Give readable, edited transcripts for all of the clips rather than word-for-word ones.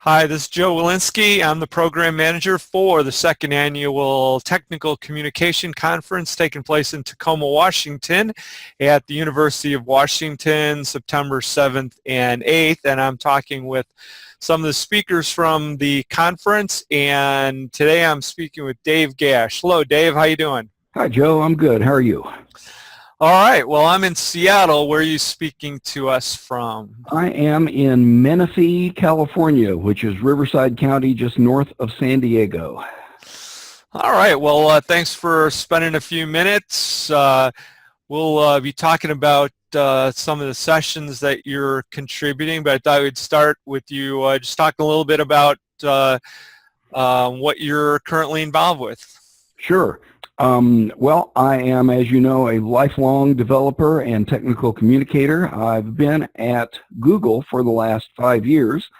Hi, this is Joe Welinske. I'm the program manager for the second annual Technical Communication Conference taking place in Tacoma, Washington at the University of Washington, September 7th and 8th. And I'm talking with some of the speakers from the conference. And today I'm speaking with Dave Gash. Hello, Dave. How you doing? Hi, Joe. I'm good. How are you? All right. Well, I'm in Seattle. Where are you speaking to us from? I am in Menifee, California, which is Riverside County, just north of San Diego. All right. Well, thanks for spending a few minutes. We'll be talking about some of the sessions that you're contributing, but I thought we'd start with you just talking a little bit about what you're currently involved with. Sure. Well, I am, as you know, a lifelong developer and technical communicator. I've been at Google for the last 5 years,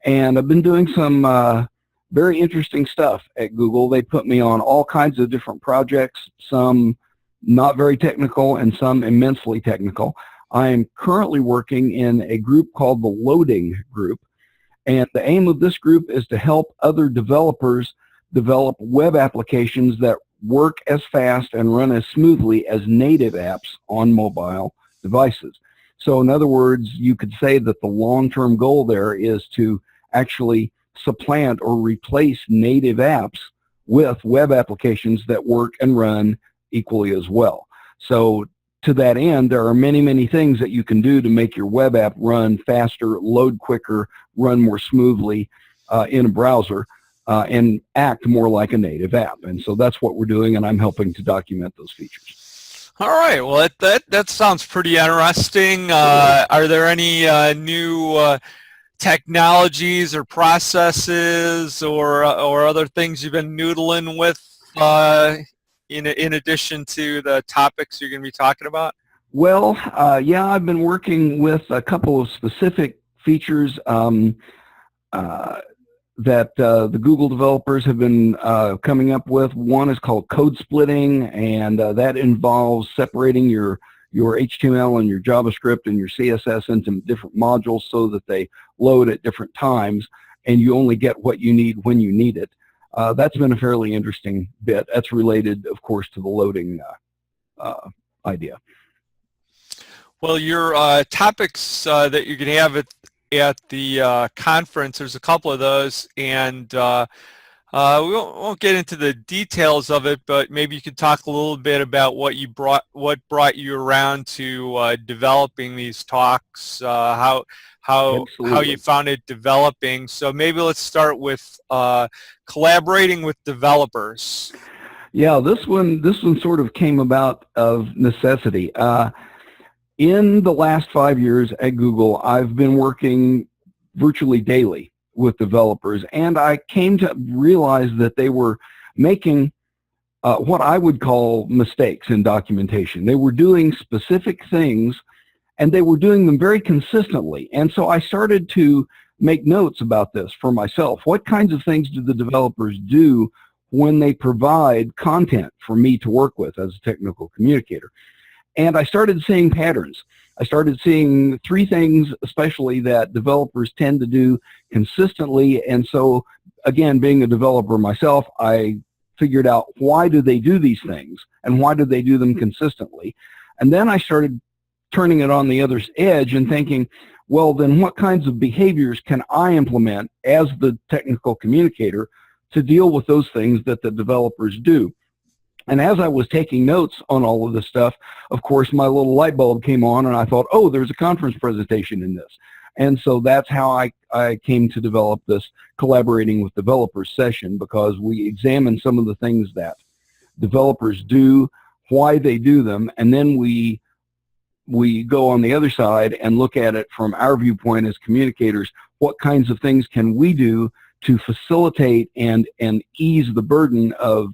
and I've been doing some very interesting stuff at Google. They put me on all kinds of different projects, some not very technical and some immensely technical. I am currently working in a group called the Loading Group, and the aim of this group is to help other developers develop web applications that work as fast and run as smoothly as native apps on mobile devices. So in other words, you could say that the long-term goal there is to actually supplant or replace native apps with web applications that work and run equally as well. So to that end, there are many, many things that you can do to make your web app run faster, load quicker, run more smoothly in a browser. And act more like a native app. And so that's what we're doing, and I'm helping to document those features. All right. Well, that sounds pretty interesting. Are there any new technologies or processes or other things you've been noodling with in addition to the topics you're going to be talking about? Well, yeah, I've been working with a couple of specific features that the Google developers have been coming up with. One is called code splitting, and that involves separating your HTML and your JavaScript and your CSS into different modules so that they load at different times, and you only get what you need when you need it. That's been a fairly interesting bit. That's related, of course, to the loading idea. Well, your topics that you're going to have at the conference, there's a couple of those, and we won't get into the details of it, but maybe you could talk a little bit about what brought you around to developing these talks, how you found it developing. So maybe let's start with collaborating with developers. Yeah, this one sort of came about of necessity. In the last 5 years at Google, I've been working virtually daily with developers, and I came to realize that they were making what I would call mistakes in documentation. They were doing specific things, and they were doing them very consistently. And so I started to make notes about this for myself. What kinds of things do the developers do when they provide content for me to work with as a technical communicator? And I started seeing patterns. I started seeing 3 things especially that developers tend to do consistently. And so, again, being a developer myself, I figured out why do they do these things and why do they do them consistently. And then I started turning it on the other edge and thinking, well, then what kinds of behaviors can I implement as the technical communicator to deal with those things that the developers do? And as I was taking notes on all of this stuff, of course, my little light bulb came on, and I thought, oh, there's a conference presentation in this. And so that's how I came to develop this collaborating with developers session, because we examine some of the things that developers do, why they do them, and then we go on the other side and look at it from our viewpoint as communicators. What kinds of things can we do to facilitate and ease the burden of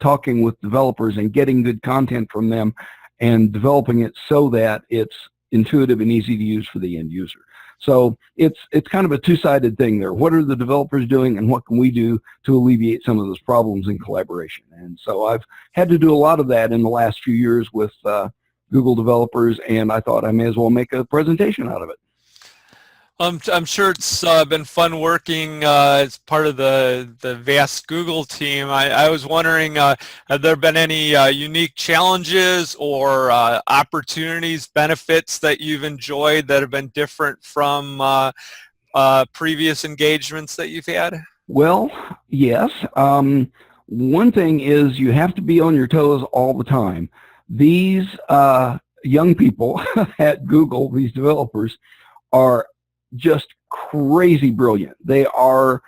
talking with developers and getting good content from them and developing it so that it's intuitive and easy to use for the end user. So it's kind of a two-sided thing there. What are the developers doing, and what can we do to alleviate some of those problems in collaboration? And so I've had to do a lot of that in the last few years with Google developers, and I thought I may as well make a presentation out of it. I'm sure it's been fun working as part of the vast Google team. I was wondering, have there been any unique challenges or opportunities, benefits that you've enjoyed that have been different from previous engagements that you've had? Well, yes. One thing is you have to be on your toes all the time. These young people at Google, these developers, are just crazy brilliant. They are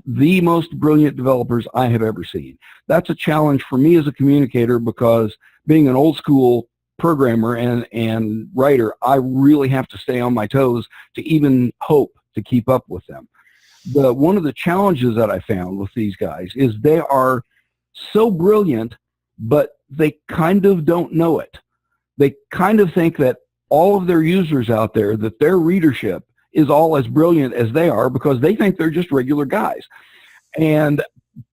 the most brilliant developers I have ever seen. That's a challenge for me as a communicator because being an old school programmer and writer, I really have to stay on my toes to even hope to keep up with them. One of the challenges that I found with these guys is they are so brilliant, but they kind of don't know it. They kind of think that all of their users out there, that their readership is all as brilliant as they are because they think they're just regular guys. And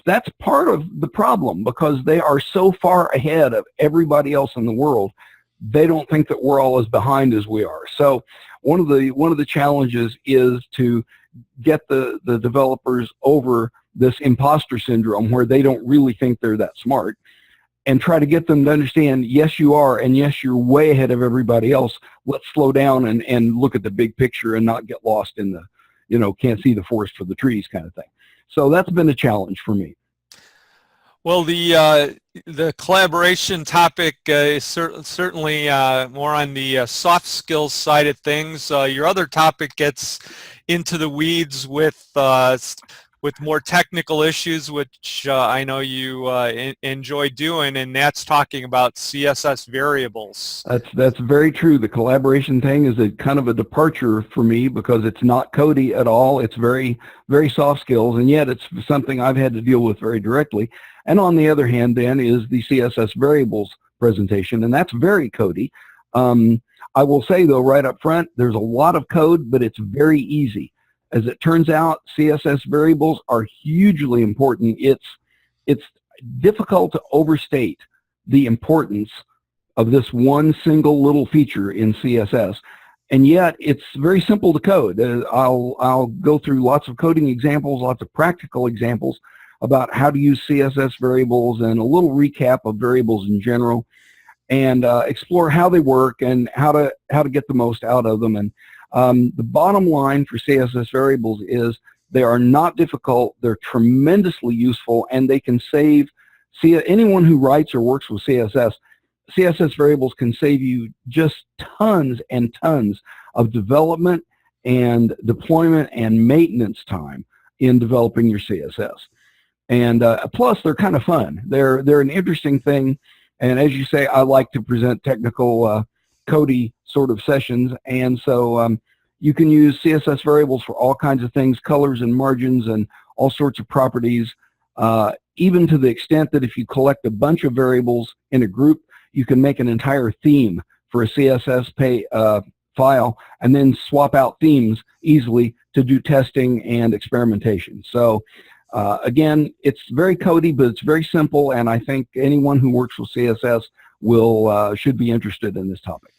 that's part of the problem because they are so far ahead of everybody else in the world. They don't think that we're all as behind as we are. So one of the challenges is to get the developers over this imposter syndrome where they don't really think they're that smart, and try to get them to understand, yes, you are, and yes, you're way ahead of everybody else. Let's slow down and look at the big picture and not get lost in the, can't see the forest for the trees kind of thing. So that's been a challenge for me. Well, the collaboration topic is certainly more on the soft skills side of things. Your other topic gets into the weeds with more technical issues, which I know you enjoy doing, and that's talking about CSS variables. That's very true. The collaboration thing is a kind of a departure for me because it's not codey at all. It's very, very soft skills, and yet it's something I've had to deal with very directly. And on the other hand, then, is the CSS variables presentation, and that's very codey. I will say, though, right up front, there's a lot of code, but it's very easy. As it turns out, CSS variables are hugely important. It's difficult to overstate the importance of this one single little feature in CSS, and yet it's very simple to code. I'll go through lots of coding examples, lots of practical examples about how to use CSS variables and a little recap of variables in general, and explore how they work and how to get the most out of them. And the bottom line for CSS variables is they are not difficult, they're tremendously useful, and they can save, anyone who writes or works with CSS variables can save you just tons and tons of development and deployment and maintenance time in developing your CSS. And plus, they're kind of fun. They're an interesting thing, and as you say, I like to present technical codey sort of sessions, and so you can use CSS variables for all kinds of things, colors and margins and all sorts of properties, even to the extent that if you collect a bunch of variables in a group, you can make an entire theme for a CSS file and then swap out themes easily to do testing and experimentation. So again, it's very codey, but it's very simple, and I think anyone who works with CSS should be interested in this topic.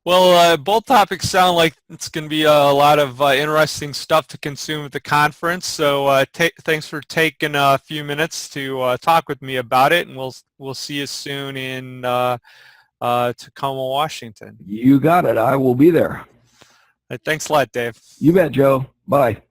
Well, both topics sound like it's going to be a lot of interesting stuff to consume at the conference. So thanks for taking a few minutes to talk with me about it, and we'll see you soon in Tacoma, Washington. You got it. I will be there. Thanks a lot, Dave. You bet, Joe. Bye.